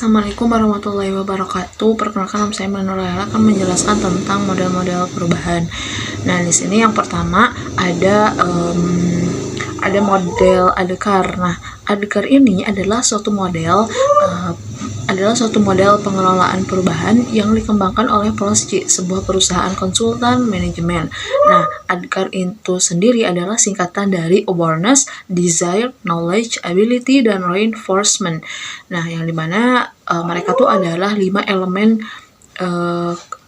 Assalamualaikum warahmatullahi wabarakatuh. Perkenalkan, nama saya Manurayala akan menjelaskan tentang model-model perubahan. Nah, di sini yang pertama ada model adekar. Nah, adekar ini adalah suatu model pengelolaan perubahan yang dikembangkan oleh Prosci, sebuah perusahaan konsultan manajemen. Nah, adekar itu sendiri adalah singkatan dari awareness, desire, knowledge, ability, dan reinforcement. Nah, yang dimana mereka tuh adalah 5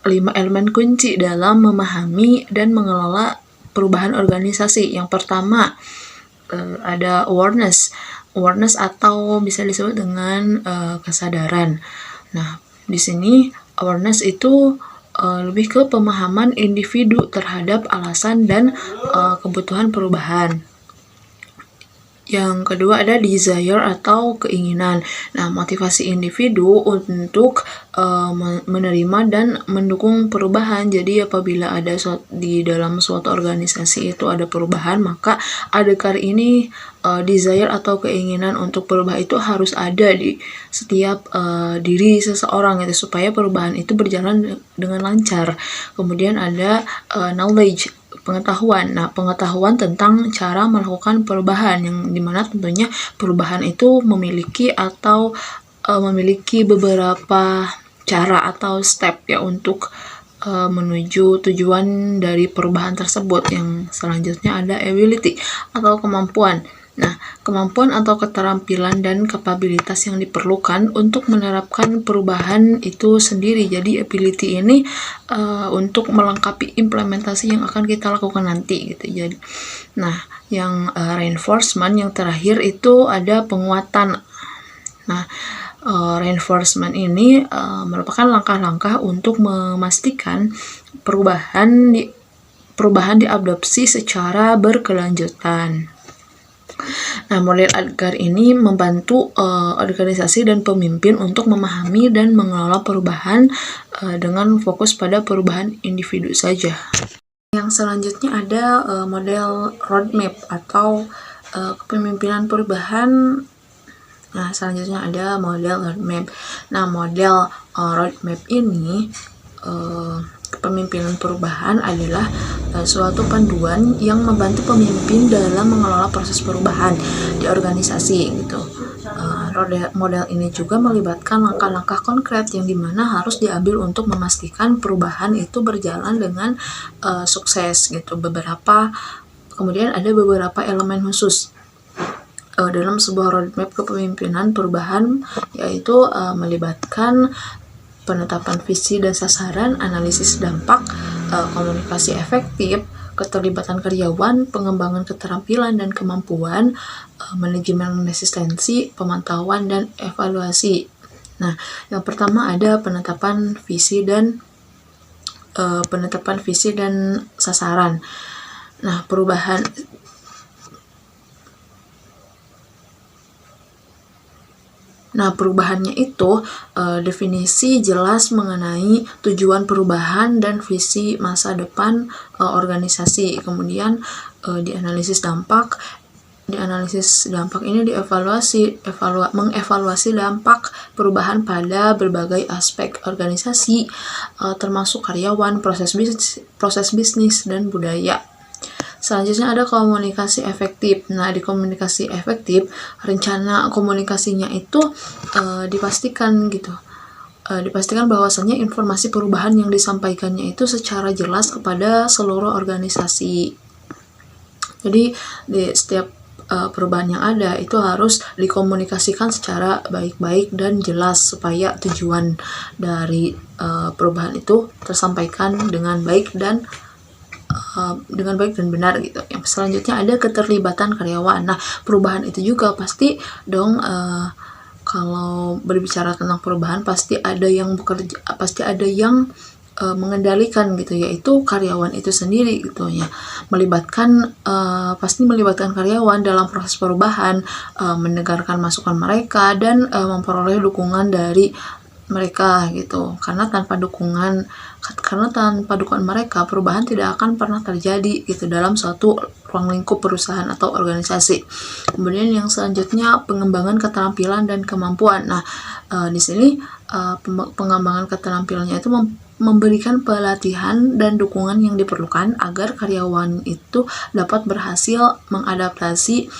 elemen kunci dalam memahami dan mengelola perubahan organisasi. Yang pertama ada awareness atau bisa disebut dengan kesadaran. Nah, di sini awareness itu lebih ke pemahaman individu terhadap alasan dan kebutuhan perubahan. Yang kedua ada desire atau keinginan. Nah, motivasi individu untuk menerima dan mendukung perubahan. Jadi apabila ada di dalam suatu organisasi itu ada perubahan, maka adekar ini desire atau keinginan untuk berubah itu harus ada di setiap diri seseorang itu supaya perubahan itu berjalan dengan lancar. Kemudian ada knowledge, pengetahuan. Nah, pengetahuan tentang cara melakukan perubahan yang dimana tentunya perubahan itu memiliki beberapa cara atau step ya untuk menuju tujuan dari perubahan tersebut. Yang selanjutnya ada ability atau kemampuan. Nah, kemampuan atau keterampilan dan kapabilitas yang diperlukan untuk menerapkan perubahan itu sendiri. Jadi ability ini untuk melengkapi implementasi yang akan kita lakukan nanti gitu. Jadi, nah, yang reinforcement yang terakhir itu ada penguatan. Nah, reinforcement ini merupakan langkah-langkah untuk memastikan perubahan diadopsi secara berkelanjutan. Nah, model adekar ini membantu organisasi dan pemimpin untuk memahami dan mengelola perubahan dengan fokus pada perubahan individu saja. Yang selanjutnya ada model roadmap atau kepemimpinan perubahan. Nah, selanjutnya ada model roadmap. Nah, model roadmap ini kepemimpinan perubahan adalah suatu panduan yang membantu pemimpin dalam mengelola proses perubahan di organisasi gitu. Model ini juga melibatkan langkah-langkah konkret yang dimana harus diambil untuk memastikan perubahan itu berjalan dengan sukses gitu. Kemudian ada beberapa elemen khusus dalam sebuah roadmap kepemimpinan perubahan, yaitu melibatkan penetapan visi dan sasaran, analisis dampak, komunikasi efektif, keterlibatan karyawan, pengembangan keterampilan dan kemampuan, manajemen resistensi, pemantauan, dan evaluasi. Nah, yang pertama ada penetapan visi dan sasaran. Nah, perubahannya itu definisi jelas mengenai tujuan perubahan dan visi masa depan organisasi. Kemudian dianalisis dampak. Di analisis dampak ini mengevaluasi dampak perubahan pada berbagai aspek organisasi, termasuk karyawan, proses bisnis, dan budaya. Selanjutnya ada komunikasi efektif. Nah, di komunikasi efektif, rencana komunikasinya itu dipastikan bahwasannya informasi perubahan yang disampaikannya itu secara jelas kepada seluruh organisasi. Jadi, di setiap perubahan yang ada itu harus dikomunikasikan secara baik-baik dan jelas supaya tujuan dari perubahan itu tersampaikan dengan baik dan benar gitu. Yang selanjutnya ada keterlibatan karyawan. Nah, perubahan itu juga pasti dong kalau berbicara tentang perubahan pasti ada yang mengendalikan gitu, yaitu karyawan itu sendiri gitu ya. Pasti melibatkan karyawan dalam proses perubahan, mendengarkan masukan mereka dan memperoleh dukungan dari mereka gitu. Karena tanpa dukungan mereka, perubahan tidak akan pernah terjadi gitu dalam suatu ruang lingkup perusahaan atau organisasi. Kemudian yang selanjutnya pengembangan keterampilan dan kemampuan. Nah, Di sini pengembangan keterampilannya itu memberikan pelatihan dan dukungan yang diperlukan agar karyawan itu dapat berhasil mengadaptasi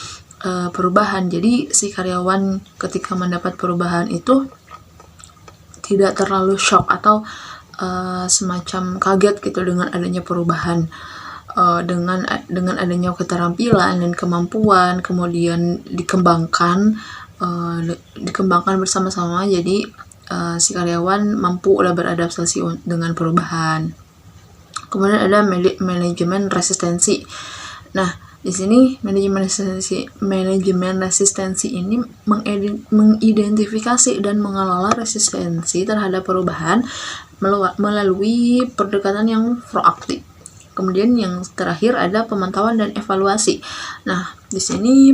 perubahan. Jadi si karyawan ketika mendapat perubahan itu tidak terlalu shock atau semacam kaget gitu dengan adanya perubahan. Dengan adanya keterampilan dan kemampuan kemudian dikembangkan bersama-sama, jadi si karyawan mampu udah beradaptasi dengan perubahan. Kemudian ada manajemen resistensi. Nah, di sini manajemen resistensi ini mengidentifikasi dan mengelola resistensi terhadap perubahan melalui pendekatan yang proaktif. Kemudian yang terakhir ada pemantauan dan evaluasi. Nah, di sini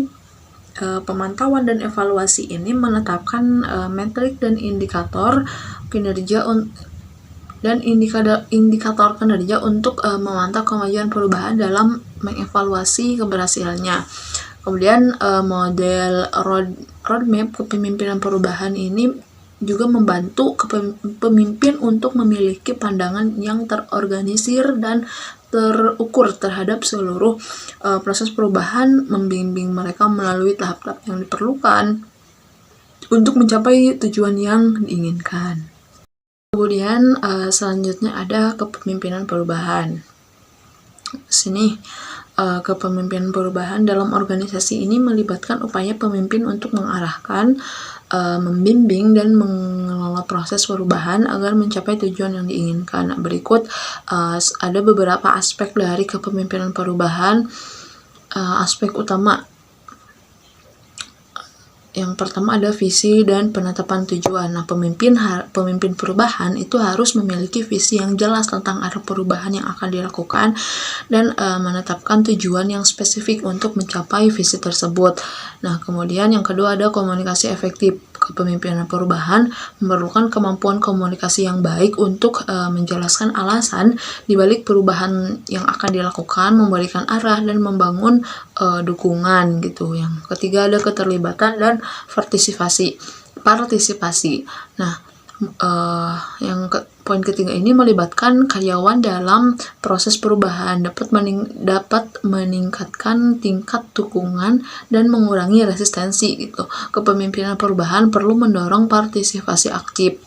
pemantauan dan evaluasi ini menetapkan metrik dan indikator kinerja dan indikator kinerja untuk memantau kemajuan perubahan dalam mengevaluasi keberhasilannya. Kemudian model roadmap kepemimpinan perubahan ini juga membantu pemimpin untuk memiliki pandangan yang terorganisir dan terukur terhadap seluruh proses perubahan, membimbing mereka melalui tahap-tahap yang diperlukan untuk mencapai tujuan yang diinginkan. Kemudian selanjutnya ada kepemimpinan perubahan. Sini kepemimpinan perubahan dalam organisasi ini melibatkan upaya pemimpin untuk mengarahkan, membimbing dan mengelola proses perubahan agar mencapai tujuan yang diinginkan. Nah, berikut ada beberapa aspek dari kepemimpinan perubahan. Aspek utama yang pertama ada visi dan penetapan tujuan. Nah, pemimpin perubahan itu harus memiliki visi yang jelas tentang arah perubahan yang akan dilakukan dan menetapkan tujuan yang spesifik untuk mencapai visi tersebut. Nah, kemudian yang kedua ada komunikasi efektif. Kepemimpinan perubahan memerlukan kemampuan komunikasi yang baik untuk menjelaskan alasan di balik perubahan yang akan dilakukan, memberikan arah dan membangun dukungan gitu. Yang ketiga ada keterlibatan dan partisipasi. Nah, poin ketiga ini melibatkan karyawan dalam proses perubahan, dapat meningkatkan tingkat dukungan dan mengurangi resistensi gitu. Kepemimpinan perubahan perlu mendorong partisipasi aktif.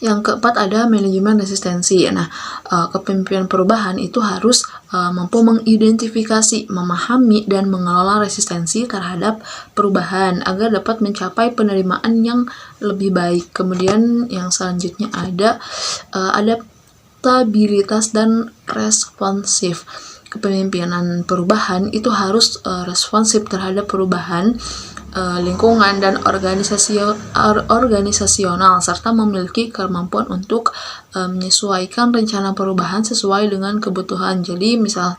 Yang keempat ada manajemen resistensi. Nah, kepemimpinan perubahan itu harus mampu mengidentifikasi, memahami, dan mengelola resistensi terhadap perubahan agar dapat mencapai penerimaan yang lebih baik. Kemudian yang selanjutnya ada adaptabilitas dan responsif. Kepemimpinan perubahan itu harus responsif terhadap perubahan lingkungan dan organisasional serta memiliki kemampuan untuk menyesuaikan rencana perubahan sesuai dengan kebutuhan. Jadi misal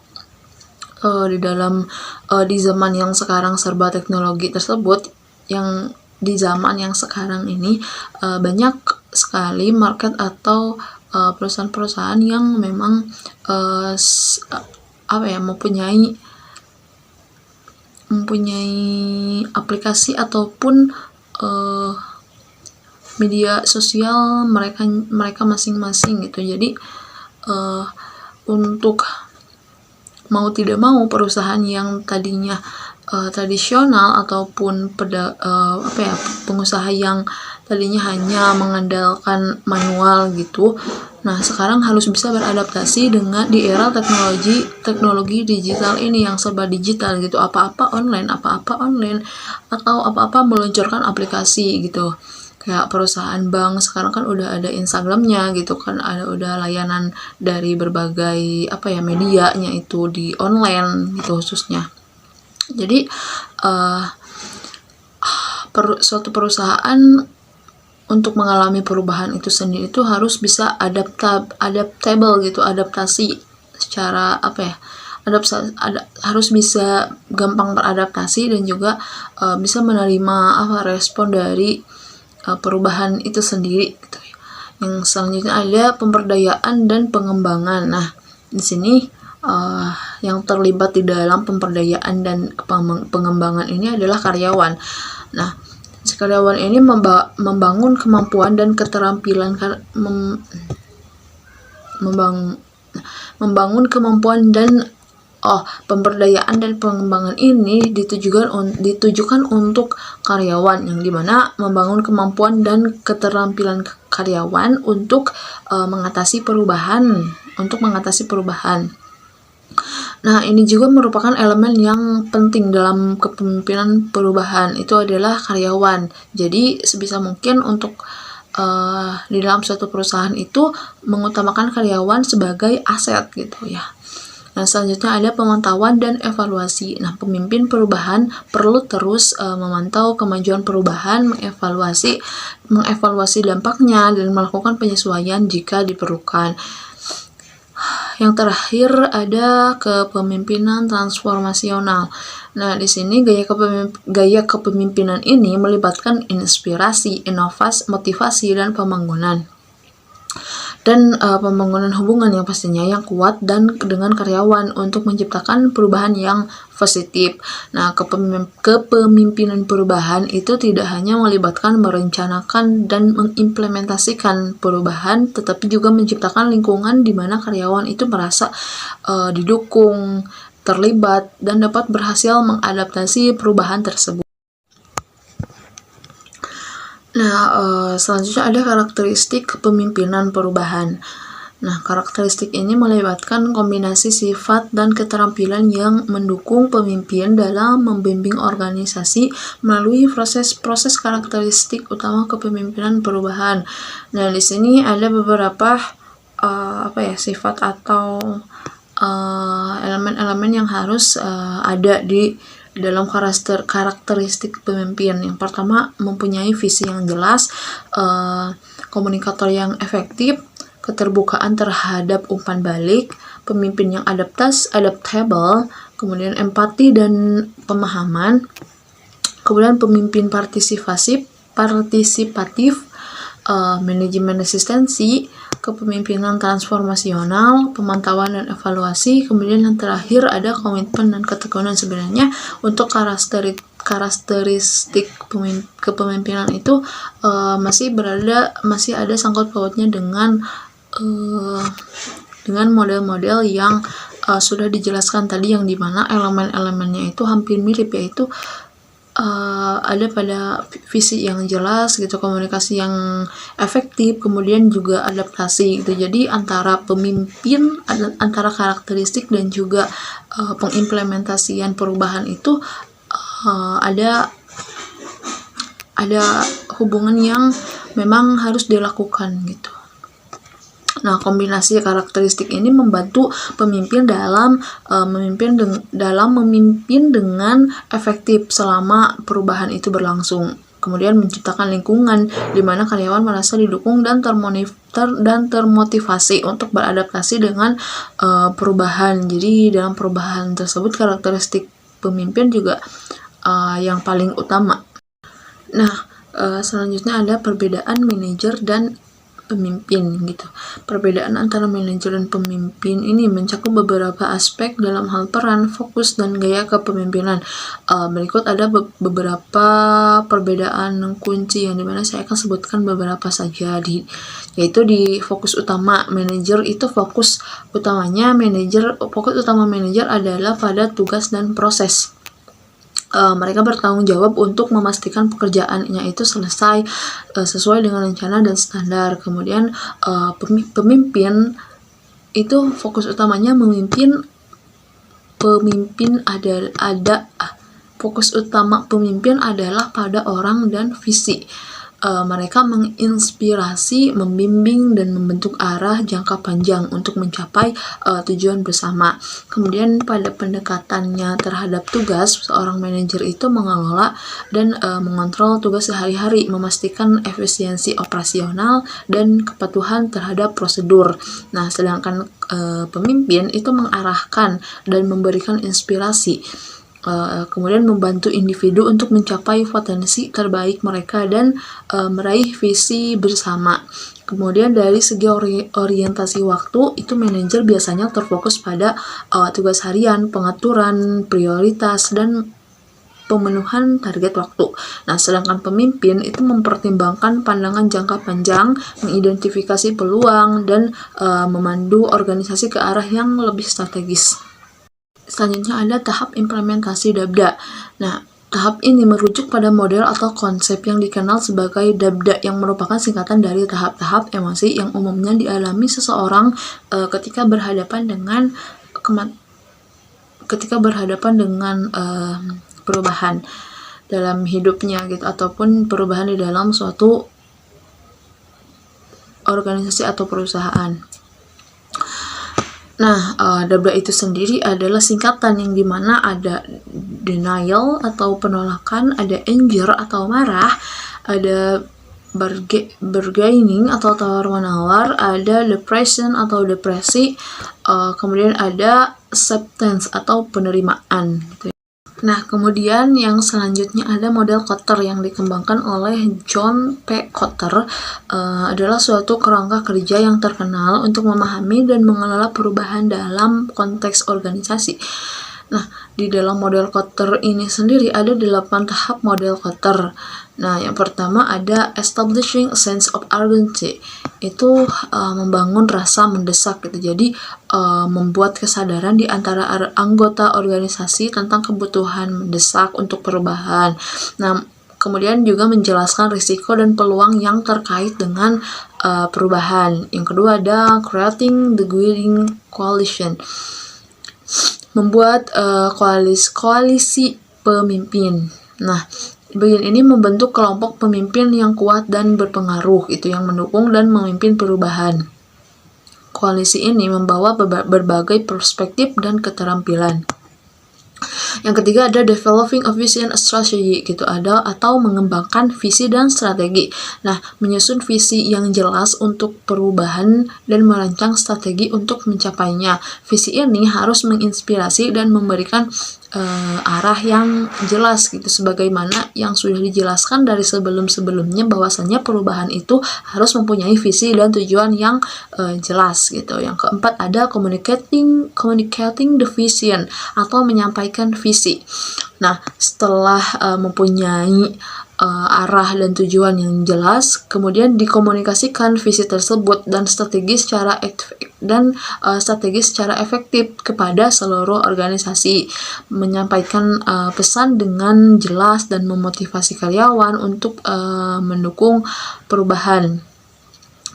di zaman yang sekarang serba teknologi tersebut, yang di zaman yang sekarang ini banyak sekali market atau perusahaan-perusahaan yang memang mempunyai aplikasi ataupun media sosial mereka masing-masing gitu. Jadi untuk mau tidak mau perusahaan yang tadinya tradisional ataupun pengusaha yang tadinya hanya mengandalkan manual gitu, nah sekarang harus bisa beradaptasi di era teknologi digital ini yang serba digital gitu. Apa-apa online atau apa-apa meluncurkan aplikasi gitu. Kayak perusahaan bank sekarang kan udah ada Instagramnya gitu kan, udah layanan dari berbagai medianya itu di online gitu khususnya. Jadi suatu perusahaan untuk mengalami perubahan itu sendiri itu harus bisa adaptable gitu, adaptasi secara harus bisa gampang beradaptasi dan juga bisa menerima respon dari perubahan itu sendiri gitu. Yang selanjutnya ada pemberdayaan dan pengembangan. Nah, di sini yang terlibat di dalam pemberdayaan dan pengembangan ini adalah karyawan. Nah, Si karyawan ini membangun kemampuan dan keterampilan membangun kemampuan dan pemberdayaan dan pengembangan ini ditujukan untuk karyawan, yang dimana membangun kemampuan dan keterampilan karyawan untuk mengatasi perubahan. Nah, ini juga merupakan elemen yang penting dalam kepemimpinan perubahan, itu adalah karyawan. Jadi sebisa mungkin untuk di dalam suatu perusahaan itu mengutamakan karyawan sebagai aset gitu ya. Nah, selanjutnya ada pemantauan dan evaluasi. Nah, pemimpin perubahan perlu terus memantau kemajuan perubahan, mengevaluasi dampaknya, dan melakukan penyesuaian jika diperlukan. Yang terakhir ada kepemimpinan transformasional. Nah, di sini gaya kepemimpinan ini melibatkan inspirasi, inovasi, motivasi, dan pembangunan hubungan yang pastinya yang kuat dan dengan karyawan untuk menciptakan perubahan yang positif. Nah, kepemimpinan perubahan itu tidak hanya melibatkan merencanakan dan mengimplementasikan perubahan, tetapi juga menciptakan lingkungan di mana karyawan itu merasa didukung, terlibat, dan dapat berhasil mengadaptasi perubahan tersebut. Nah, selanjutnya ada karakteristik kepemimpinan perubahan. Nah, karakteristik ini melibatkan kombinasi sifat dan keterampilan yang mendukung pemimpin dalam membimbing organisasi melalui proses karakteristik utama kepemimpinan perubahan. Nah, di sini ada beberapa sifat atau elemen-elemen yang harus ada di dalam karakteristik pemimpin. Yang pertama, mempunyai visi yang jelas, komunikator yang efektif, keterbukaan terhadap umpan balik, pemimpin yang adaptable, kemudian empati dan pemahaman, kemudian pemimpin partisipatif, manajemen asistensi, kepemimpinan transformasional, pemantauan dan evaluasi, kemudian yang terakhir ada komitmen dan ketekunan. Sebenarnya untuk karakteristik kepemimpinan itu masih ada sangkut pautnya dengan model-model yang sudah dijelaskan tadi, yang dimana elemen-elemennya itu hampir mirip, yaitu ada pada visi yang jelas gitu, komunikasi yang efektif, kemudian juga adaptasi gitu. Jadi antara pemimpin, antara karakteristik dan juga pengimplementasian perubahan itu ada hubungan yang memang harus dilakukan gitu. Nah, kombinasi karakteristik ini membantu pemimpin dalam memimpin dengan efektif selama perubahan itu berlangsung. Kemudian menciptakan lingkungan di mana karyawan merasa didukung dan termotivasi untuk beradaptasi dengan perubahan. Jadi dalam perubahan tersebut karakteristik pemimpin juga yang paling utama. Nah, selanjutnya ada perbedaan manajer dan pemimpin gitu. Perbedaan antara manajer dan pemimpin ini mencakup beberapa aspek dalam hal peran, fokus, dan gaya kepemimpinan. Berikut ada beberapa perbedaan kunci yang dimana saya akan sebutkan beberapa saja, yaitu di fokus utama. Manajer itu fokus utama manajer adalah pada tugas dan proses. Mereka bertanggung jawab untuk memastikan pekerjaannya itu selesai sesuai dengan rencana dan standar. Kemudian pemimpin itu fokus utamanya memimpin. Fokus utama pemimpin adalah pada orang dan visi. Mereka menginspirasi, membimbing, dan membentuk arah jangka panjang untuk mencapai tujuan bersama. Kemudian pada pendekatannya terhadap tugas, seorang manajer itu mengelola dan mengontrol tugas sehari-hari, memastikan efisiensi operasional dan kepatuhan terhadap prosedur. Nah, sedangkan pemimpin itu mengarahkan dan memberikan inspirasi, kemudian membantu individu untuk mencapai potensi terbaik mereka dan meraih visi bersama. Kemudian dari segi orientasi waktu, itu manajer biasanya terfokus pada tugas harian, pengaturan, prioritas, dan pemenuhan target waktu. Nah, sedangkan pemimpin itu mempertimbangkan pandangan jangka panjang, mengidentifikasi peluang, dan memandu organisasi ke arah yang lebih strategis. Selanjutnya ada tahap implementasi DABDA. Nah, tahap ini merujuk pada model atau konsep yang dikenal sebagai DABDA yang merupakan singkatan dari tahap-tahap emosi yang umumnya dialami seseorang ketika berhadapan dengan perubahan dalam hidupnya gitu, ataupun perubahan di dalam suatu organisasi atau perusahaan. Nah, DABDA itu sendiri adalah singkatan yang dimana ada denial atau penolakan, ada anger atau marah, ada bargaining atau tawar-menawar, ada depression atau depresi, kemudian ada acceptance atau penerimaan gitu. Nah, kemudian yang selanjutnya ada model Kotter yang dikembangkan oleh John P. Kotter, adalah suatu kerangka kerja yang terkenal untuk memahami dan mengelola perubahan dalam konteks organisasi. Nah, di dalam model Kotter ini sendiri ada 8 tahap model Kotter. Nah, yang pertama ada establishing a sense of urgency. Itu membangun rasa mendesak gitu. Jadi membuat kesadaran di antara anggota organisasi tentang kebutuhan mendesak untuk perubahan. Nah, kemudian juga menjelaskan risiko dan peluang yang terkait dengan perubahan. Yang kedua ada creating the guiding coalition. Membuat koalisi pemimpin. Nah, bagian ini membentuk kelompok pemimpin yang kuat dan berpengaruh, itu yang mendukung dan memimpin perubahan. Koalisi ini membawa berbagai perspektif dan keterampilan. Yang ketiga ada developing a vision strategy gitu, atau mengembangkan visi dan strategi. Nah, menyusun visi yang jelas untuk perubahan dan merancang strategi untuk mencapainya. Visi ini harus menginspirasi dan memberikan arah yang jelas gitu, sebagaimana yang sudah dijelaskan dari sebelum-sebelumnya bahwasanya perubahan itu harus mempunyai visi dan tujuan yang jelas gitu. Yang keempat ada communicating the vision atau menyampaikan visi. Nah, setelah mempunyai arah dan tujuan yang jelas, kemudian dikomunikasikan visi tersebut dan strategi secara efektif kepada seluruh organisasi, menyampaikan pesan dengan jelas dan memotivasi karyawan untuk mendukung perubahan.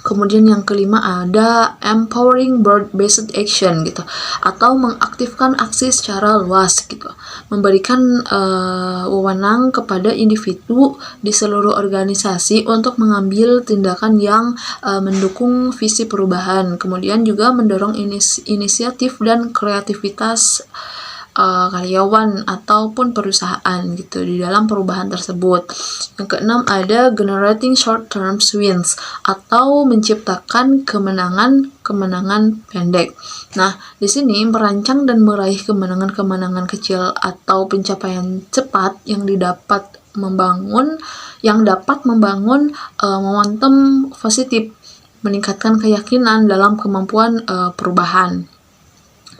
Kemudian yang kelima ada empowering broad-based action gitu, atau mengaktifkan aksi secara luas gitu, memberikan wewenang kepada individu di seluruh organisasi untuk mengambil tindakan yang mendukung visi perubahan. Kemudian juga mendorong inisiatif dan kreativitas karyawan ataupun perusahaan gitu di dalam perubahan tersebut. Yang keenam ada generating short-term wins atau menciptakan kemenangan pendek. Nah, di sini merancang dan meraih kemenangan kecil atau pencapaian cepat yang dapat membangun momentum positif, meningkatkan keyakinan dalam kemampuan perubahan.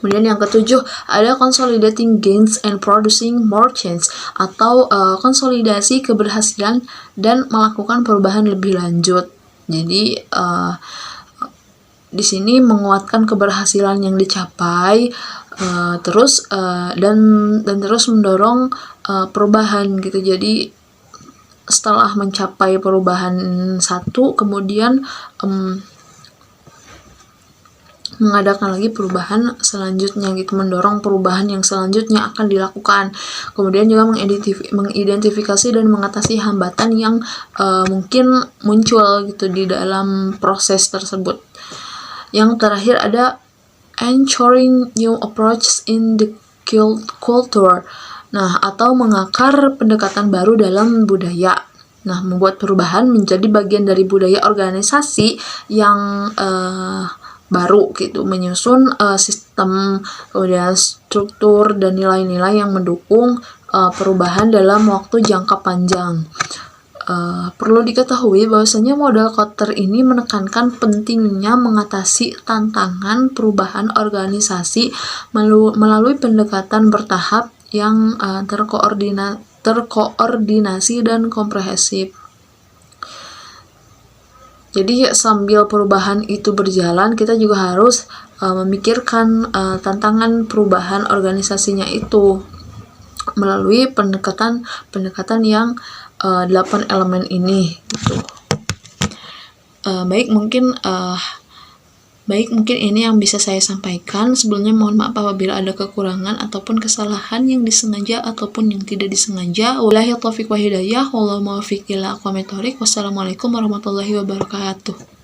Kemudian yang ketujuh ada consolidating gains and producing more change, atau konsolidasi keberhasilan dan melakukan perubahan lebih lanjut. Jadi di sini menguatkan keberhasilan yang dicapai, dan terus mendorong perubahan gitu. Jadi setelah mencapai perubahan satu, kemudian mengadakan lagi perubahan selanjutnya gitu, mendorong perubahan yang selanjutnya akan dilakukan. Kemudian juga mengidentifikasi dan mengatasi hambatan yang mungkin muncul gitu di dalam proses tersebut. Yang terakhir ada ensuring new approaches in the culture. Nah, atau mengakar pendekatan baru dalam budaya. Nah, membuat perubahan menjadi bagian dari budaya organisasi yang baru gitu, menyusun sistem, kemudian struktur dan nilai-nilai yang mendukung perubahan dalam waktu jangka panjang. Perlu diketahui bahwasanya model Kotter ini menekankan pentingnya mengatasi tantangan perubahan organisasi melalui pendekatan bertahap yang terkoordinasi dan komprehensif. Jadi sambil perubahan itu berjalan, kita juga harus memikirkan tantangan perubahan organisasinya itu melalui pendekatan yang 8 elemen ini gitu. Baik, mungkin ini yang bisa saya sampaikan. Sebelumnya mohon maaf apabila ada kekurangan ataupun kesalahan yang disengaja ataupun yang tidak disengaja. Wabillahi taufiq wa hidayah, wallahu muwaffiq ila aqwamit thoriq. Wassalamualaikum warahmatullahi wabarakatuh.